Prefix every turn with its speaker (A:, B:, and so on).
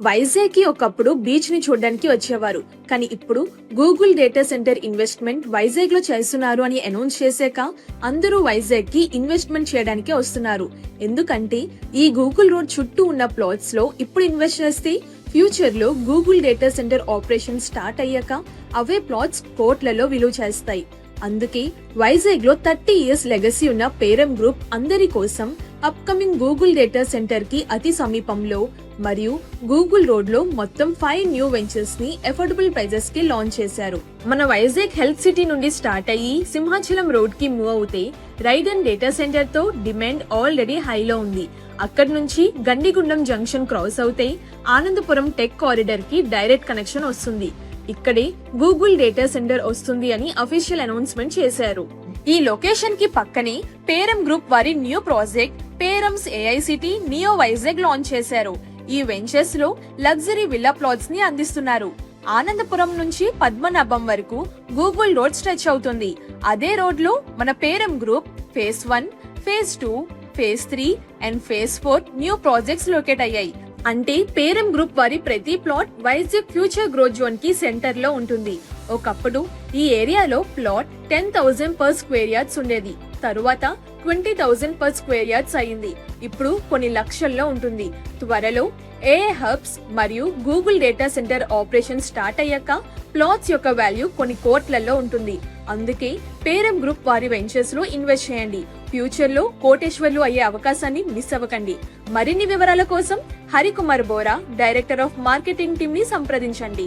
A: వైజాగ్ కి ఒకప్పుడు బీచ్ ని చూడడానికి వచ్చేవారు. కానీ ఇప్పుడు Google data centre investment Vizag లో చేస్తున్నారు అని అనౌన్స్ చేశాక అందరూ వైజాగ్ కి ఇన్వెస్ట్మెంట్ చేయడానికే వస్తున్నారు. ఎందుకంటే ఈ గూగుల్ రోడ్ చుట్టూ ఉన్న ప్లాట్స్ లో ఇప్పుడు ఇన్వెస్ట్ చేస్తే ఫ్యూచర్ లో Google data centre operation start అయ్యాక అవే ప్లాట్స్ కోట్లలో విలువ చేస్తాయి. అందుకే వైజాగ్ లో 30 years లెగసీ ఉన్న పేరం గ్రూప్ అందరి కోసం అప్కమింగ్ గూగుల్ డేటా సెంటర్ కి అతి సమీపంలో మరియు గూగుల్ రోడ్ లో మొత్తం 5 న్యూ వెంచర్స్ ని అఫోర్డబుల్ ప్రైజెస్ కి లాంచ్ చేశారు. మన వైజాగ్ హెల్త్ సిటీ నుండి స్టార్ట్ అయ్యి సింహాచలం రోడ్ కి మూవ్ అవుతే రైడన్ డేటా సెంటర్ తో డిమాండ్ ఆల్రెడీ హైలో ఉంది. అక్కడి నుంచి గండిగుండం జంక్షన్ క్రాస్ అవుతే ఆనందపురం టెక్ కారిడార్ కి డైరెక్ట్ కనెక్షన్ వస్తుంది. ఇక్కడే గూగుల్ డేటా సెంటర్ వస్తుంది అని అఫీషియల్ అనౌన్స్మెంట్ చేశారు. ఈ లొకేషన్ కి పక్కనే పేరం గ్రూప్ వారి new project Peram's AI city neo Vizag launch చేశారు. ఈ వెంచర్స్ లో లగ్జరీ విల్లా ప్లాట్స్ ని అందిస్తున్నారు. ఆనందపురం నుంచి పద్మనాభం వరకు గూగుల్ రోడ్ స్ట్రెచ్ అవుతుంది. అదే రోడ్ లో మన Peram group phase 1, phase 2, phase 3 and phase 4 new projects locate అయ్యాయి. అంటే పేరం గ్రూప్ వారి ప్రతి plot Vizag future growth zone కి సెంటర్ లో ఉంటుంది. ఒకప్పుడు ఈ ఏరియాలో ప్లాట్ 10,000 per square yards ఉండేది. తరువాత 20,000 per square yards అయింది. ఇప్పుడు కొన్ని లక్షల్లో ఉంటుంది. త్వరలో ఏఐ హబ్స్ మరియు Google data centre operation start అయ్యాక ప్లాట్స్ యొక్క వాల్యూ కొన్ని కోట్లలో ఉంటుంది. అందుకే పేరం గ్రూప్ వారి వెంచర్స్ లో ఇన్వెస్ట్ చేయండి. ఫ్యూచర్ లో కోటేశ్వర్లు అయ్యే అవకాశాన్ని మిస్ అవ్వకండి. మరిన్ని వివరాల కోసం Harikumar Bora, director of marketing team ని సంప్రదించండి.